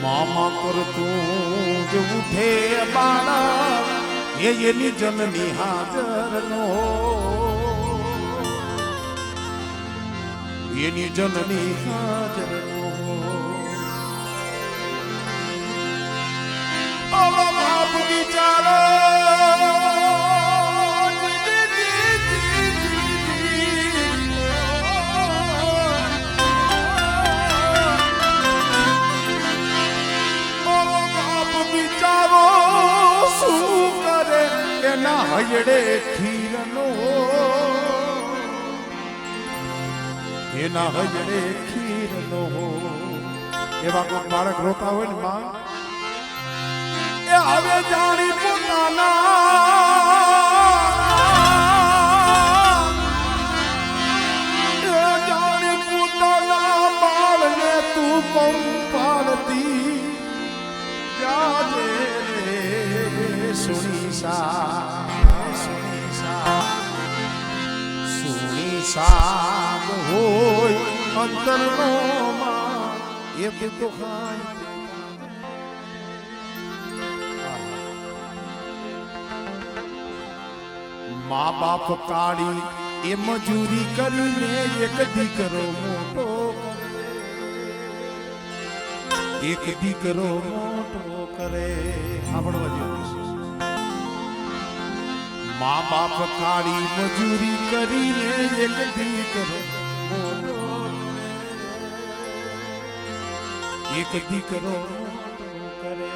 મામા કરતું જ ઉઠે બાળા એની જનની હાજરનો એની જનની હાજરનો ઓ બાપ બિચારો ના હયડે ખીરનો એના હયડે ખીરનો એવા કોઈ બાળક રોતા હોય ને માં એ હવે જાણી પોતાના બાળને તું પંપાડતી જાજે સુની સાદ હોય અંતરનો માં એક તો ખાય મા બાપ કાઢી એ મજૂરી કરીને એક દીકરો મોટો એક દીકરો મોટો કરે સાંભળવા જેવું મા બાપ કાળી મજૂરી કરીને એક દીકરો એક દીકરો કરે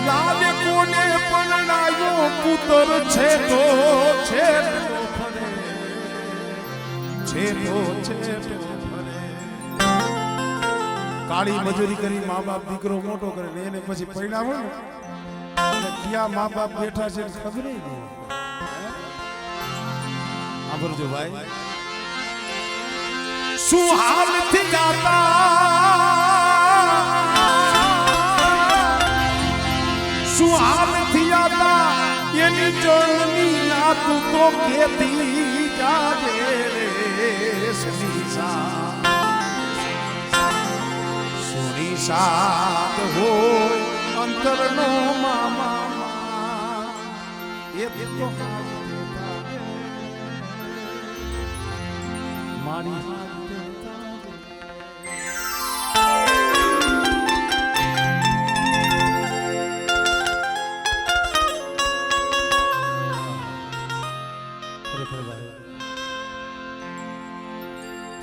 લાડે કોને પરણાયો પુત્ર છે તો છે કાળી મજૂરી કરી મા બાપ દીકરો મોટો કરે ને એને પછી પરિણામ હોય ને ક્યાં મા બાપ બેઠા છે ખબર નહીં સાંભળજો ભાઈ શું હાલ થી ગાતા શું હાલ થી આતા એની જળની ના તું તો કેતી જાજે રે સુની સાદ હોય અંતરનો મામા એ તો મારી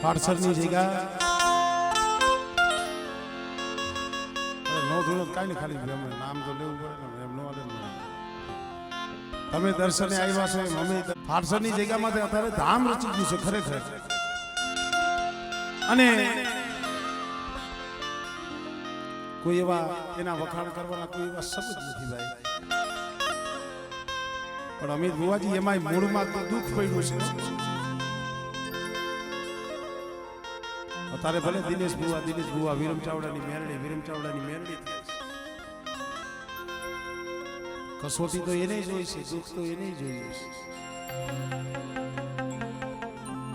પાર્સલની જગ્યા નો ધૂળો કાંઈ નહીં ખાલી નામ તો લેવું પડે ને એમ નો આવે ને તમે દર્શને આવ્યા છો મમ્મી પાર્સલની જગ્યામાં અત્યારે ધામ રચી ગયું છે ખરેખર અને કોઈ એવા એના વખાણ કરવાના કોઈ એવા શબ્દ નથી ભાઈ પણ અમિત બુવાજી એમાં મૂળમાં તો દુઃખ પડ્યું છે તારે ભલે દિનેશ બુવા વિરમ ચાવડાની મેરડી કસોટી તો એને જોઈ છે દુઃખ તો એને જોયું છે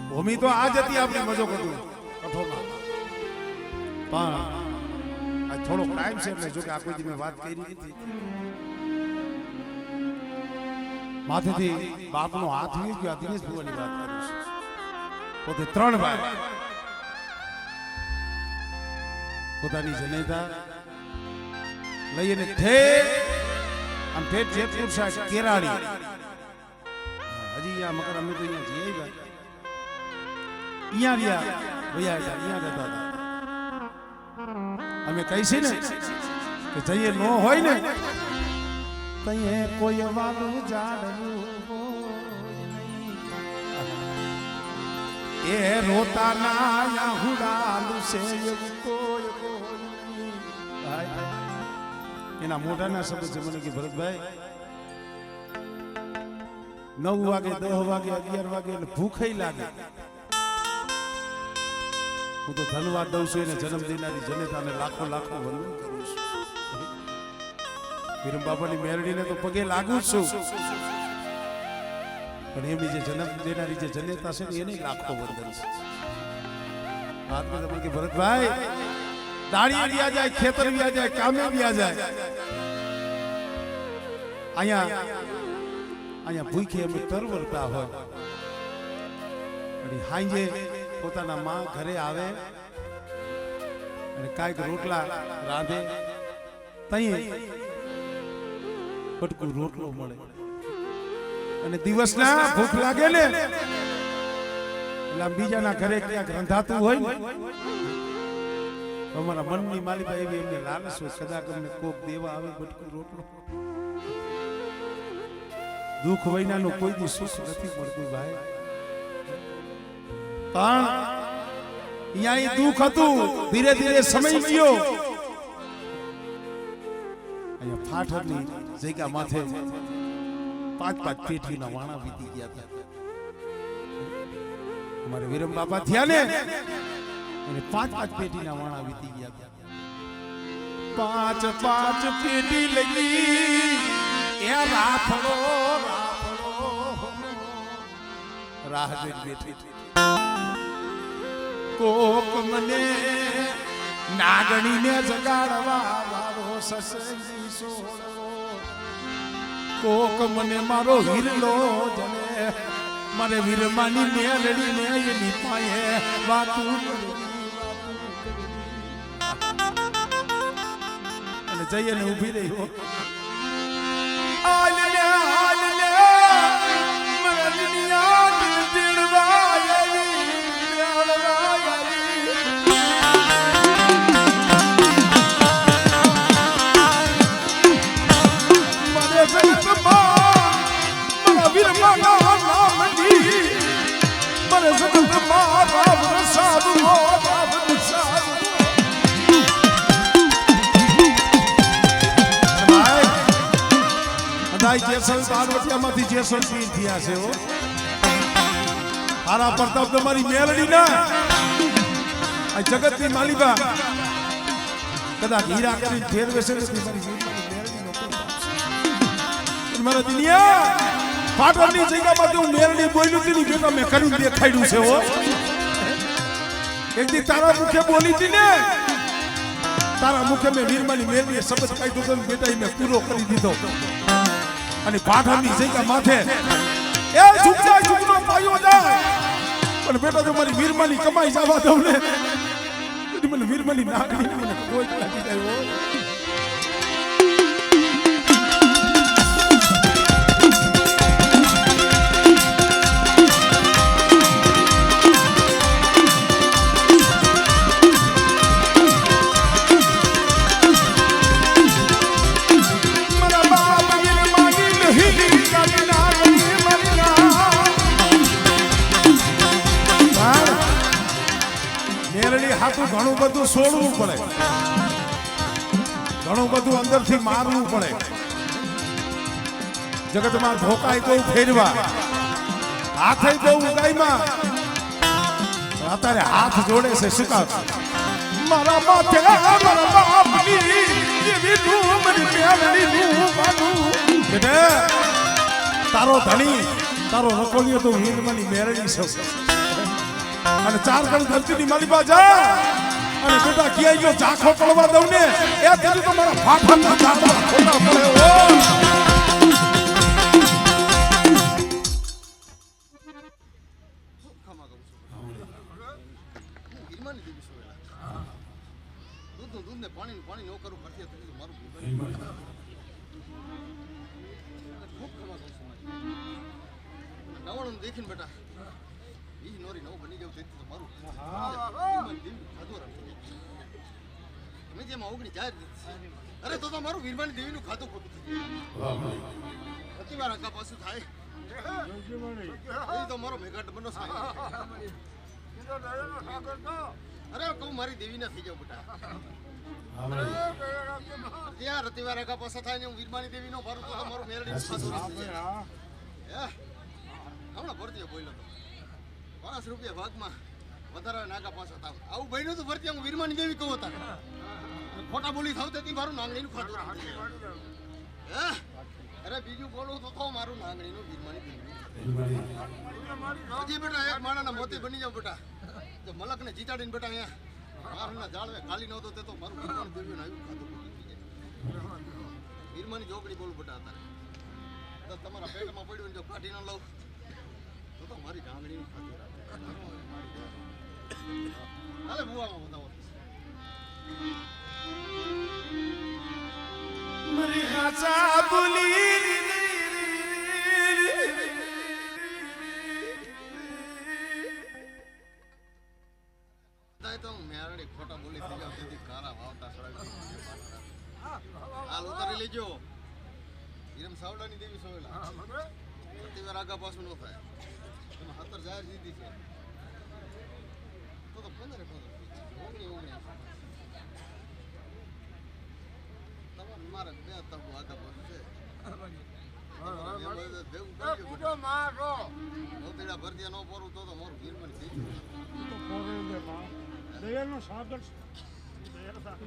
ભૂમિ તો આજ હતી આપણે મજો કરતું કઠોમાં પણ આ થોડો ટાઈમ છે એટલે જો કે આ કોઈ મેં વાત કરી નથી માથેથી બાપનો હાથ વી ગયો દિનેશ બુવાની વાત કરું છું પોતે 3 ભાઈ પોતાની જનેતા લઈને આમ ઠેઠ જેતપુર સાઈડ કેરાળી હજી આ મકર અમે તો અહીંયા જઈએ અહીંયા રહેતા અમે કહી છે ને કે જઈએ નો હોય ને તઈએ કોઈ વાલું જાડલું એ રોતા ના યાહુડાલું છે એવું કોઈ એના મોઢાના શબ્દ છે મને કે ભરતભાઈ 9 વાગે 10 વાગે 11 વાગે એટલે ભૂખ લાગે હું તો ધન્યવાદ દઉં છું એને જન્મ દેનારી જનતાને લાખો વંદન કરું છું વિરમ બાપાની મેરડીને તો પગે લાગુ છું પણ એમની જે જન્મ દેનારી જે જનેતા છે ને એને લાખો વંદન છે. આત્મા તમે કે ભરતભાઈ દાડી વ્યા જાય, ખેતર વ્યા જાય, કામે વ્યા જાય, અહીંયા ભૂખે અમે તરવરતા હોય અને હાંજે પોતાના માં ઘરે આવે અને કાંઈક રોટલા રાંધે, તઈ બટકું રોટલો મળે અને દિવસના ભૂખ લાગે ને એટલે બીજાના ઘરે ક્યાંક રંધાતું હોય ને અમારા મનની માલિકા એવી એમને લાલચ હોય, કદાચ અમને કોક દેવા આવે બટકું રોટલો. દુઃખ વૈનાનું કોઈ દી સુખ નથી મળતું ભાઈ, પણ અહીંયા દુઃખ હતું, ધીરે ધીરે સમય ગયો. અહીંયા ફાટરની જગ્યા માથે 5-5 પેટીના વાણા વીતી ગયા હતા. અમારે વિરમ બાપા થયા ને અને 5-5 પેટીના વાણા વીતી ગયા હતા. 5-5 પેટી લગી એ રાફડો રાહ જોઈ બેઠી. કોક મને નાગણીને જગાડવા વાળો સસંગી સોળવો, કોક મને મારો હિરલો જને મારે વીરમાની મેલડીને એની પાયે વાતું અને જઈને ઊભી રહી હો. આલે આલે મરદનિયા દિલ દિલવાયલી હારા પ્રતાપ તમારી મેલડી ના જગત ની માલિકા કદાચ હીરા કરી ફેરવે છે મારા દુનિયા પાટણની જગ્યામાં હું મેલડી બોલ્યું હતી ને બેટા મેં કર્યું દેખાડ્યું છે હો. એક દી તારા મુખે બોલી હતી ને, તારા મુખે મેં વીરમાની મેલડીએ શબ્દ કાઢ્યો તો બેટા મેં પૂરો કરી દીધો. અને પાટણની જગ્યા માથે એ ઝુકજા ઝુકનો પાયો જાય પણ બેટા જો મારી વીરમાની કમાઈ જવા દઉં ને મને વીરમાની નાગણી મને કોઈ લાગી જાય હો. ઘણું બધું છોડવું પડે, ઘણું બધું અંદરથી મારવું પડે. જગતમાં ધોકાય તો ફેરવા, હાથે તો ઉગાઈમાં, અત્યારે હાથ જોડે છે શું કામ? મારા માથે મારા બાપની એવી ધૂમની મેલડીનું બાનું બેટે તારો ધણી તારો રકોલિયો તો વીરમાની મેલડી છે. અને 4 કણ ધરતીની માલિકા જા અને બેટા ક્યાંય જો ઝાંખો પડવા દઉં ને એ તેનું તો મારા ફાફાના ઝાંખા ખોટા પડે ઓ. દેખીને બેટા નોરી નવું બની ગયું છે તો મારું તમે જેમ ઓગણી જાહેર અરે તો મારું વીરમાની દેવીનું ખાતું ખોટું થઈ ગયું. પ્રતિવાર આગા પાછું થાય તો મારો મેઘાટ બનો થાય. અરે કહું મારી દેવી ના થઈ જાવ બેટા. ત્યાં રતિવાર આગા પાછા થાય ને હું વીરમાની દેવી નો ભરું તો મારું મેરડી ખાતું હમણાં ભરતી બોલ્યો તો 5 રૂપિયા ભાગમાં વધારે નાગા પાછા થાવ આવું બન્યું તો ભરતી હું વીરમાની દેવી કહું હતા ખોટા બોલી થાવ તે મારું નાંગણીનું ખાતું અરે બીજું બોલું તો મારું નાંગણીનું વીરમાની દેવી હજી બેટા એક માણાના મોતી બની જાવ બેટા તો મલકને જીતાડીને બેટા અહીંયા મારના જાળવે ખાલી નહોતો તે તો મારું વીરમાન દેવીને આવ્યું ખાધું વીરમાની જોગડી બોલું બેટા અત્યારે તો તમારા પેટમાં પડ્યું જો કાઢી ન લઉં તો મારી ઢાંગણી હાલે બુવામાં બતાવો મારી હાચા બોલી તો મેરડી ખોટા બોલી થઈ જાવ તેથી કારા વાવતા સળાવી હાલ ઉતારી લેજો ઈરમ સાવડાની દેવી સોવેલા પ્રતિવાર આગા પાછું ન થાય એમાં 17 જાહેર જીતી છે તો 15 તમારે મારે બે તબુ આગા પાછું છે નોતેડા ભરતિયા ન પોરું તો મારું વીરમાન થઈ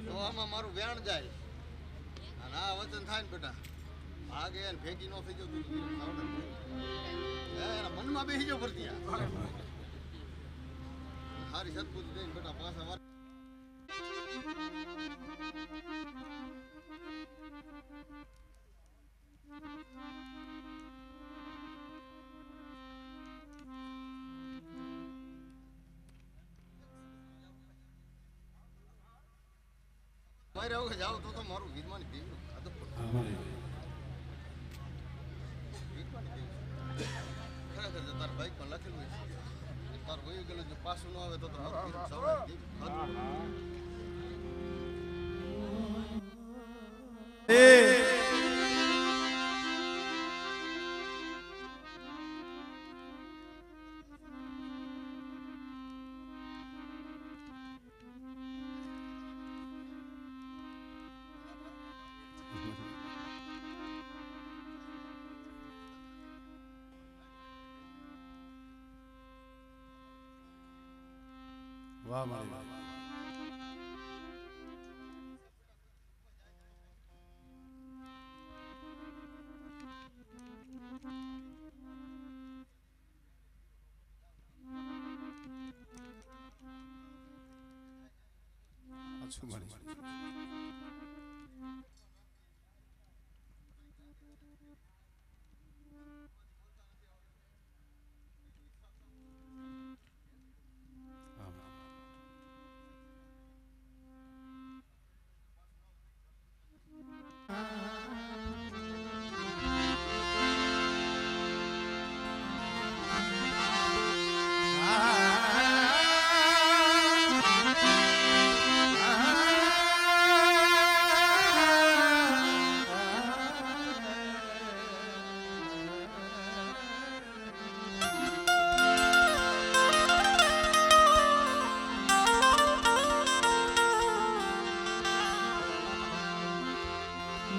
તો આમાં મારું વ્યાણ જાય અને આ વચન થાય ને બેટા ભાગે એને ભેગી ન થઈ જતું એના મનમાં બેસી જાવ ભરતિયા સારી સદબુદ્ધિ દઈને બેટા પાછા વાર મારે હવે જાવ તો મારું વીરમાની દેવીનું ખાધું ખરેખર જો તારા બાઈક માં લખેલું છે તારું વયું ગયેલું જો પાછું ન આવે તો વાહ મારી અચ્છું મારી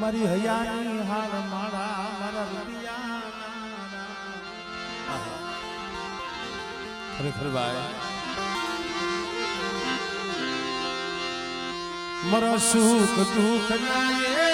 મારી હૈયાની હાર મારા મારા રૂપિયા ખરેખર ભાઈ મારા સુખ દુઃખ નાયે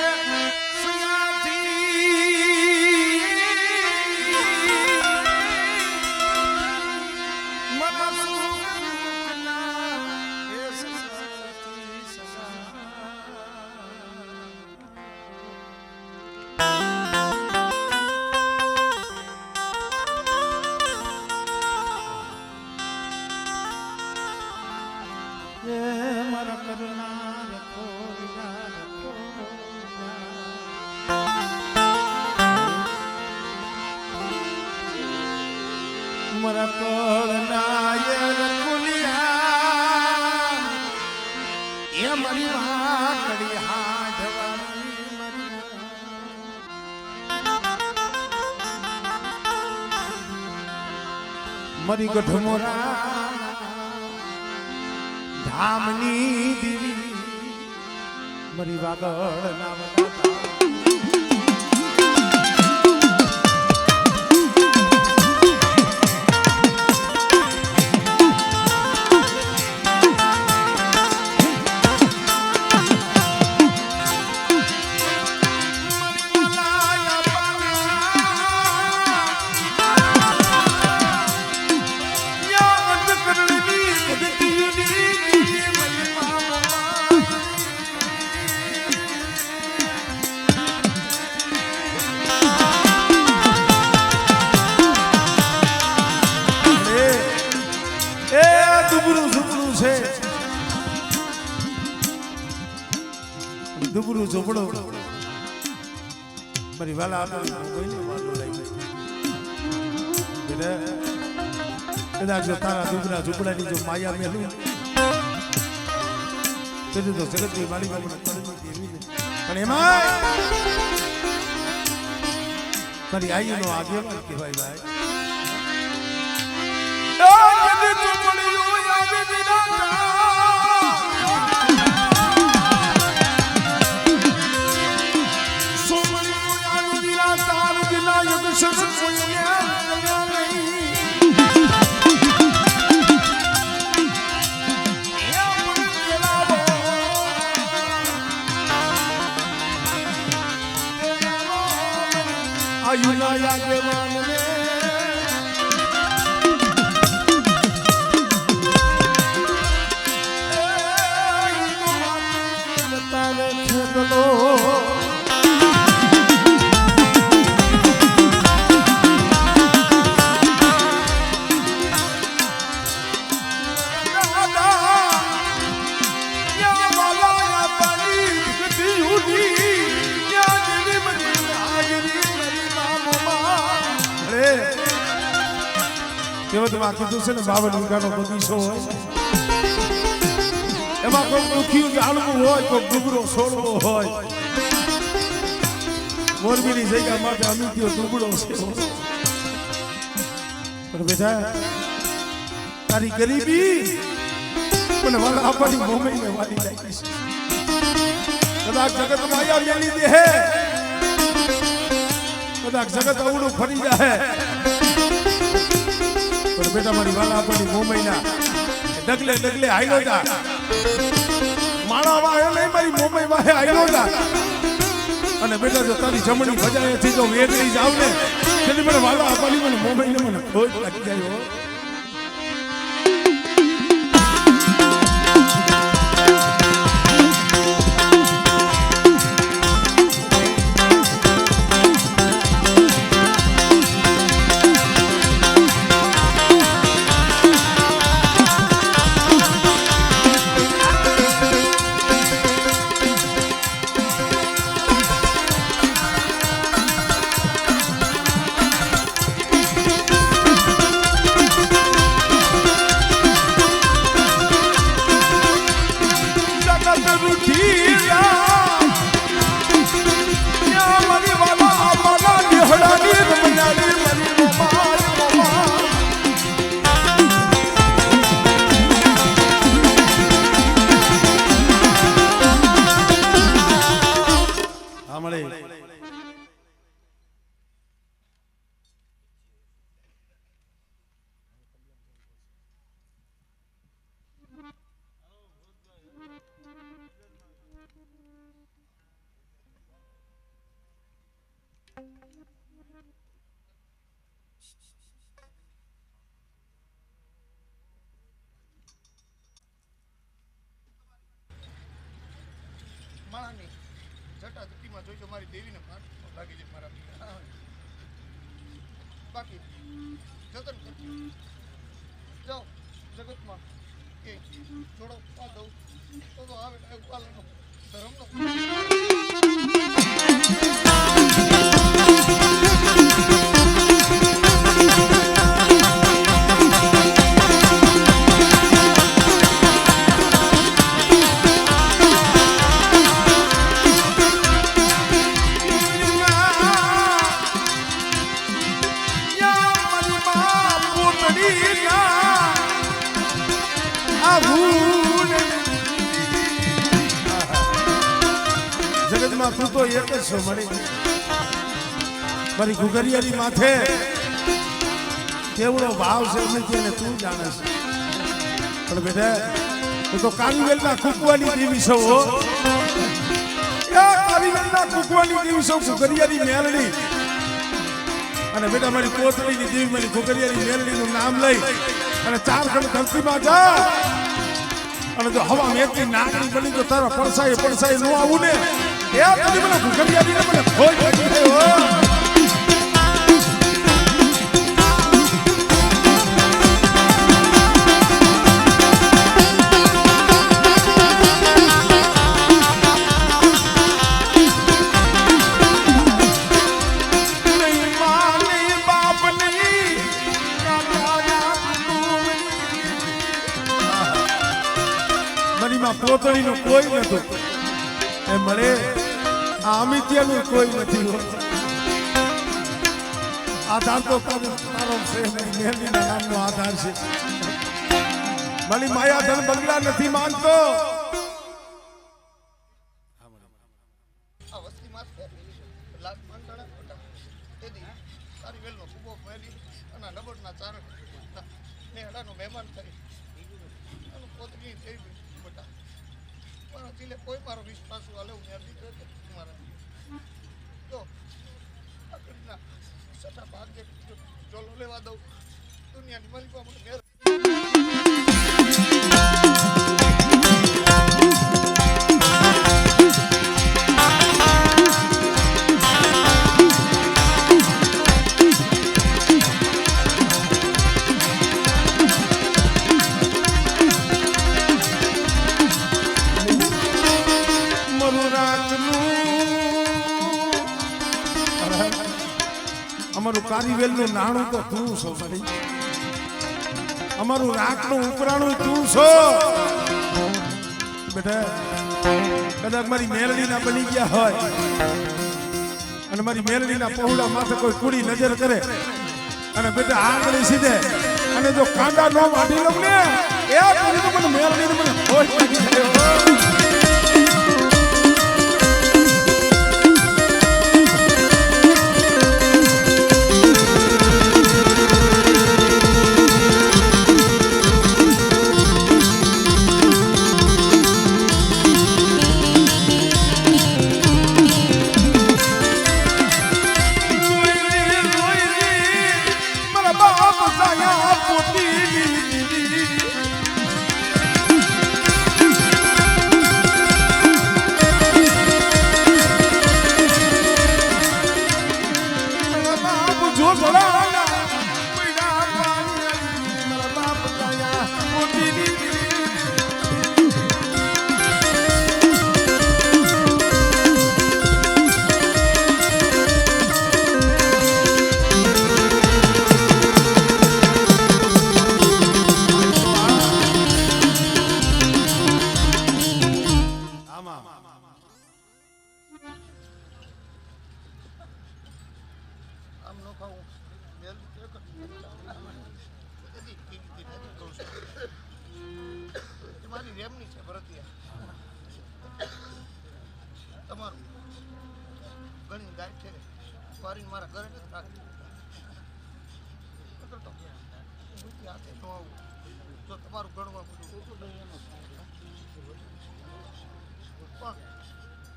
મારા કોળનાયર કુલિયા એ મારી વાકડી હાડવાની મારી ગઢમોરા ધામની દેવી મારી વાગડ નામ ડુબરું ઝૂંપડું મારી વાલા કોઈને વાલો લાગી કદાચ જો તારા ડુબરા ઝૂંપડાની જો માયા મેલું તો જગતની મારી પણ એમાં મારી આઈનો આગેવાન કહેવાય ભાઈ આયુના આગેવાન ને કેવતમાં કીધું છે ને 52 વીઘાનો બગીચો હોય એમાં કોઈ દુખ્યું જાણવું હોય કોઈ ડુબરો છોડવો હોય મોરબીની જગ્યા માટે અમીત્યો ડુબડો છે પણ બેટા તારી ગરીબી મને વાલા આપણી મોમેને વાળી લાગી છે કદાચ જગત માયા મેલી દે હે કદાચ જગત અવળું ફરી જાય પણ બેટા મારી વાલા આપણી મોમૈના ડગલે ડગલે હાઈલો જા માણા વાહે નહીં મારી મોમૈ વાહે હાઈલો જા અને બેટા જો તારી જમણી ભજાએથી જો વેડરી જાવ ને તેની મને વાલા આપણી મને મોમૈને મને ખોજ લાગી જાય હો માણાની જટા જટીમાં જોઈજો મારી દેવીને પાઠ લાગી જાય મારા બાકી જતન કરજો જાઓ જગતમાં કે થોડો આ દઉં તો આવે પાલનો ધર્મનો જગતમાં તું તો એક જ છો મળી મારી ઘુઘરિયાની માથે કેવડો ભાવ છે એને તું જાણે છે પણ બેટા તું તો કારીવેલના કુકવાની દેવી છો હો કારીવેલના કુકવાની દેવી છો ઘુઘરિયાની મેલડી અને બેટા મારી કોતળીની દેવી મારી ઘુઘરિયાની મેલડીનું નામ લઈ અને 4 ખંડ ધરતીમાં જા અને જો હવા મેથી નાગરી બની તો તારા પડસાએ નો આવું ને એ કદી મને ઘુઘરિયાની મને ખોજ લાગી ગયો માં પોતળીનું કોઈ નતું એ મળે આ અમિત્યાનું કોઈ નથી હો. આધાર તો તારો છે મેલડીના નામનો આધાર છે. મારી માયા ધન બંગલા નથી માંગતો. આ વસ્તી માં લાખ માંડણા મોટા તેથી તારી વેલનો સુબો મેલી અને નબળના ચારણ ને હડાનો મહેમાન થઈ અને પોતની થઈ મોટા પણ ચીલે કોઈ મારો વિશ્વાસ હાલે હું યાદ દીધો મારા તો આકડીના સટા ભાગ જે જોલો લેવા દઉં દુનિયાની માલિકો મને ઘેર અમારું કારીવેલનું નાણું તો તું છો મારી. અમારું રાખનું ઉપરાણું તું છો બેટા. કદાચ મારી મેલડીના બની ગયા હોય અને મારી મેલડીના પહોળા માથે કોઈ કુડી નજર કરે અને બેટા આંગળી સીધે અને જો કાંડા નો વાઢી લઉં ને એ તો મને મેલડીને મને હોશ લાગી જાય. તમારું ઘણી ગાય છે વારીને મારા ઘરે નથી રાખી હાથે ન આવું જો તમારું ગણવા પણ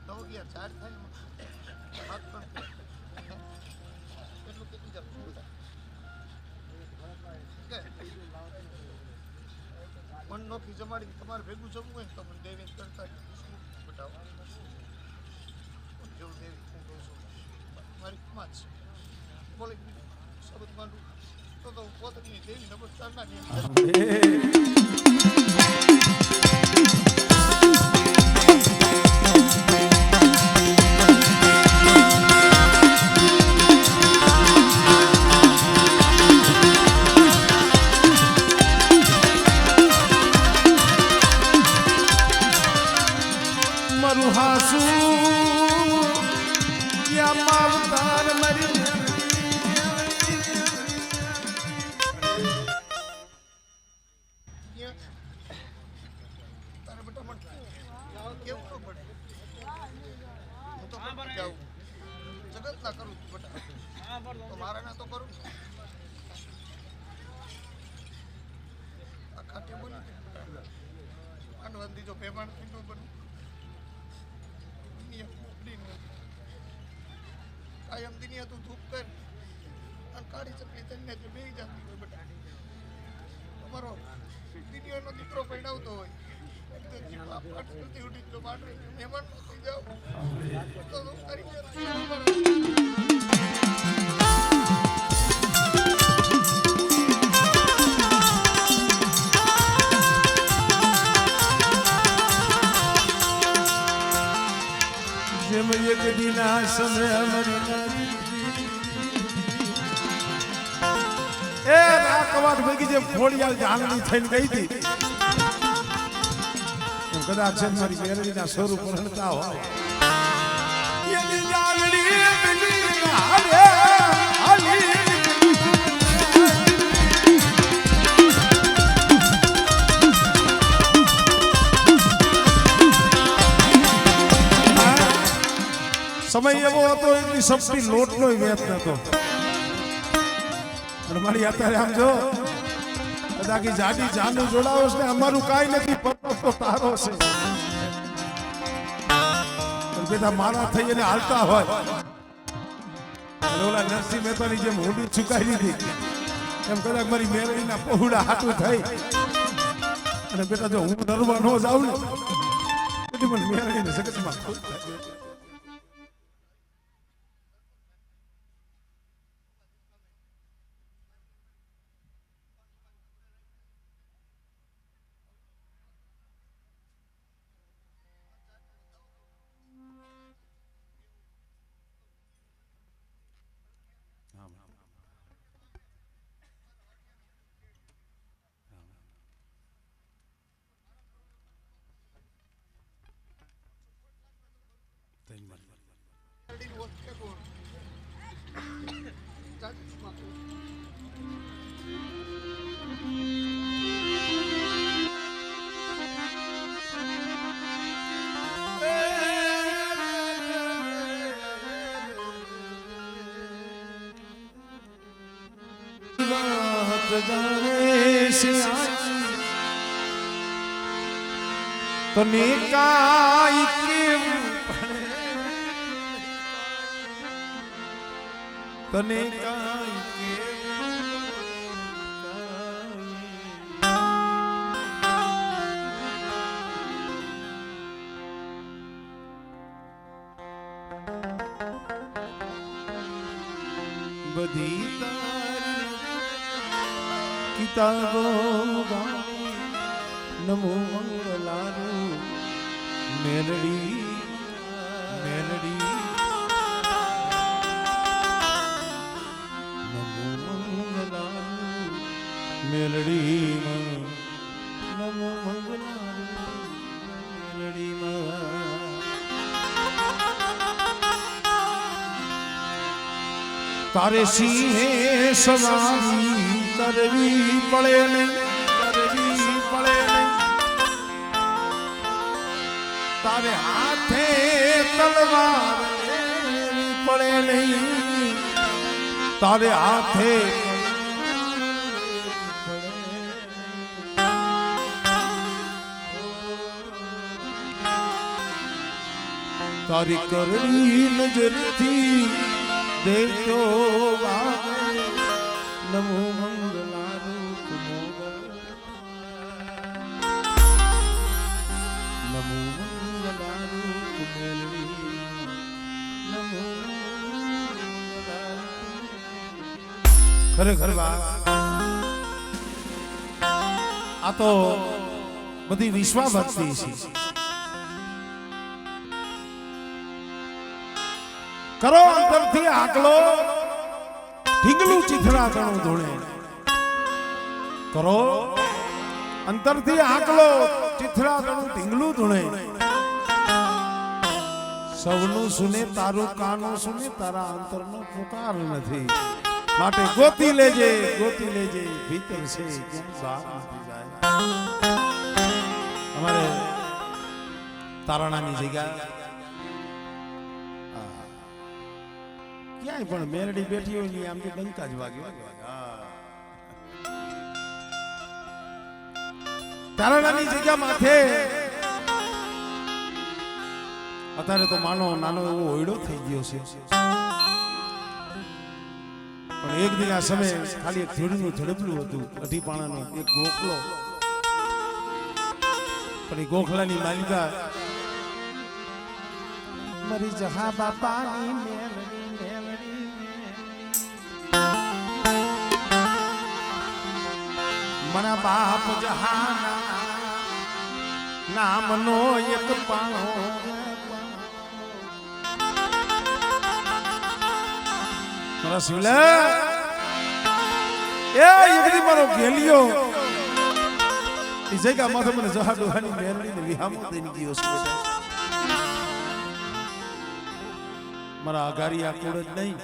9 ગયા 4 થાય હાથ પણ એટલું કેટલી જવું મન નોખી જમાડી તમારે ભેગું જવું હોય તો મને દેવી કરતા બતાવો જેવું દેવી હું કહું છું મારી કમાત છે બોલે શબ્દ માંડું તો પોતાની દેવી નંબર 4 ના નિયમ જગતના કરું બટા તો મારા ના તો કરું આ ખાટી બોલી અનવંદી જો પેમાણ પીનો બનું કાયમ દિનિયા તું ધૂપ કર અને કાળી ચપલી તને જે બેહી જતી હોય બટા તમારો દિનિયાનો દીકરો પૈડાવતો હોય મહેમાન થઈ જાઓ તો જેમ એક દિના સમય એ રાકવાટ ભેગી જેમ ખોડિયાલ જાનની થઈને ગઈ હતી કદાચ છે મારી મેરડીના સ્વરૂપ રણતા હોય એની જાનડી બની હારે હાલી સમય એવો હતો એટલી સપટી લોટનો વેત નતો અને મારી અત્યારે આમ જો કદાચ જાડી જાનું જોડાવો છે અમારું કાંઈ નથી પપ્પા તો તારો છે બેટા મારા થઈ એને હાલતા હોય ઓલા નરસિંહ મહેતાની જેમ હુંડી ચુકાઈ દીધી એમ કદાચ મારી મેરડીના પહોળા હાટું થઈ અને બેટા જો હું ડરવા ન જાઉં ને એટલે મને મેરડીને જગતમાં ખુશ થાય તને કાઈ કેવું તને કાઈ બધી કિતાબો નમો મંગલારું મેલડી મેલડી નમો મંગલારું મેલડી નમો મંગલારું મેલડી તારે સિંહે સવારી કરવી પડે ને કરવી પડે ને તારે હાથે તલવાર પડે નહીં તારે હાથે તારી કરડી નજરથી દેખો નમો મંગલારૂપ મોગલ નમો મંગલારૂપ મેલડી નમો ખરેખર આ તો બધી વિશ્વાભક્તિ છે કરો અંતરથી આકલો ઢીંગલું ચીથડા તણું ધોળે કરો અંતરથી આકલો ચીથડા તણું ઢીંગલું ધોળે સૌનું સુને તારું કાનો સુને તારા અંતરનો પુકાર નથી માટે ગોતી લેજે ભીતર છે ક્યાંય બહાર નથી જાય અમારે તારાણાની જગ્યા ક્યાંય પણ મેરડી બેઠી હોય ને આમ તો ડંકા જ વાગ્યો તારાણાની જગ્યા માથે અત્યારે તો માનો નાનો એવો ઓયડો થઈ ગયો છે પણ એક દિન આ સમયે ખાલી એક ધીડનું ઝડપલું હતું અઢી પાણાનો એક ગોખલો પણ એ ગોખલાની માલિકા મારી જહા બાપાની મના બાપ જહાના નામનો એક પાણો મારા શિવલા એ એકદી મારો ગેલિયો એ જગ્યા માથે મને જહાડોહાની મેરડીને વિહામો દઈને ગયો છે મારા આઘારી આ કુળ જ નહીં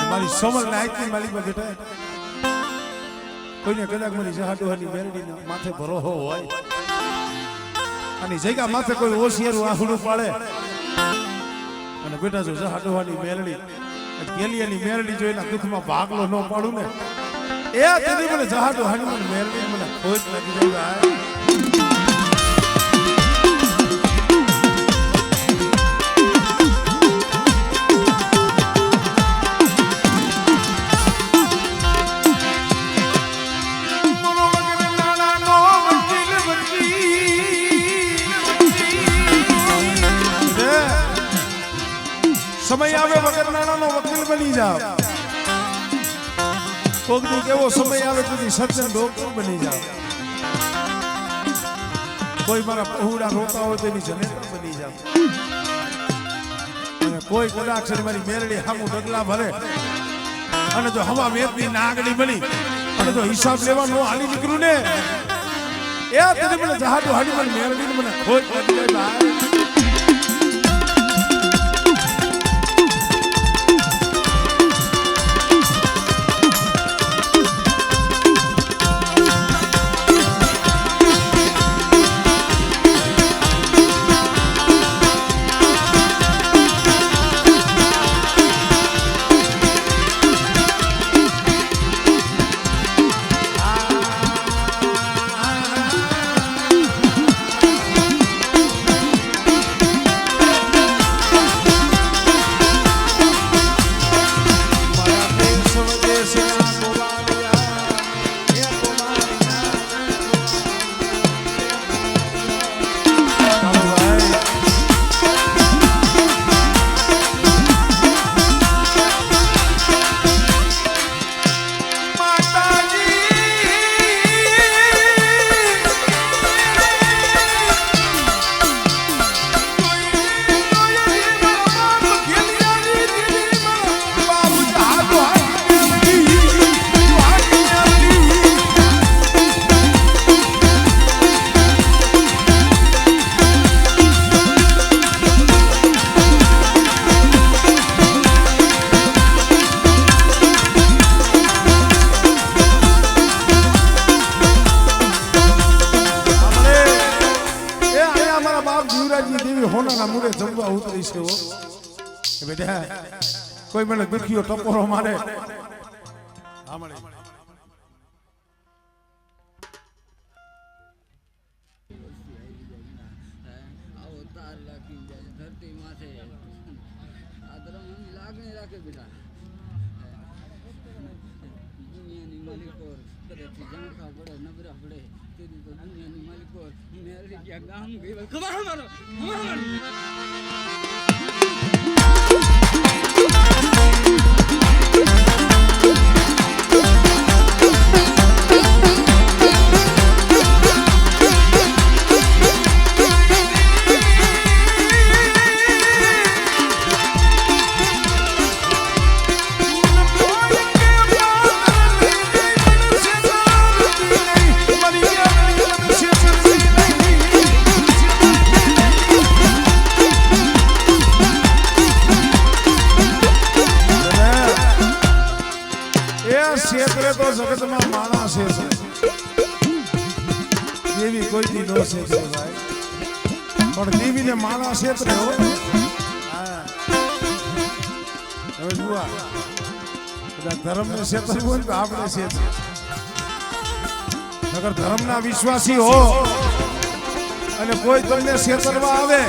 મારી સમર નાયકની માલિકમાં બેઠા કોઈને કદાચ મારી જહાડોહાની મેરડીને માથે ભરોહો હોય અને જગ્યા માથે કોઈ હોશિયારું આહુડું પાડે અને બેટા જો જહાડોહાની મેરડી ગેલિયાની મેરડી જો એના દુઃખમાં ભાગલો ન પાડું ને એ તેથી મને જહાડોહાની મેરડી મને ખોજ લાગી જાય સમય આવે વગર નાણાનો વકીલ બની જાવ કોક દી કેવો સમય આવે તેથી સત્સંગ ડોક્ટર બની જાવ કોઈ મારા પહોળા રોતા હોય તેની જનેતા બની જાવ અને કોઈ કદાચ મારી મેરડી હામું ડગલા ભરે અને જો હવા મેદની નાગડી બની અને જો હિસાબ લેવા નો હાલી નીકળું ને એ તેને મને જહાડો હાડી મને મેરડીને મને ખોજ લાગી જાય કોઈ મને દુખીઓ ટપોરો મારે જગતમાં માણસ છે દેવી કોઈ દી નો છે ભાઈ પણ દેવીને માણસ છે તો હવે જુઓ ધર્મને ક્ષેત્ર હોય તો આપણે છે અગર ધર્મના વિશ્વાસી હો અને કોઈ તમને ક્ષેત્રમાં આવે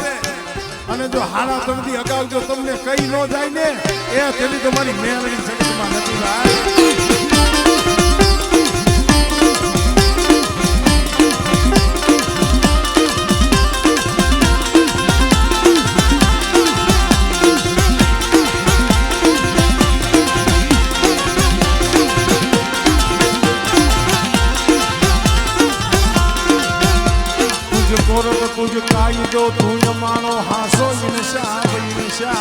અને જો હારા તમથી અગાઉ જો તમને કઈ ન જાય ને એ તેની તમારી મેળવી જગતમાં નથી ભાઈ तुझ काई जो तू मानो हासो इंशा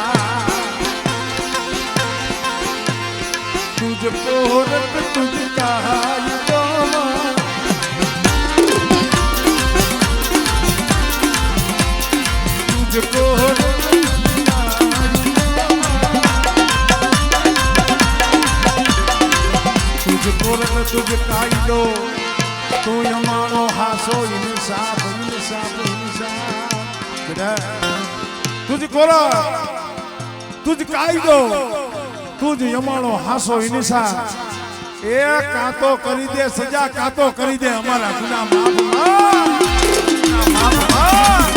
तुझ कोरत तुझ काई जो तुझ कायदो तू यमानो हासो इंसाफ इंसाफ इंसाफ बेटा तुझ कोरा तुझ कायदो तुझ यमानो हासो इंसाफ ए कातो करी दे सजा कातो करी दे हमारा गुनाह माफ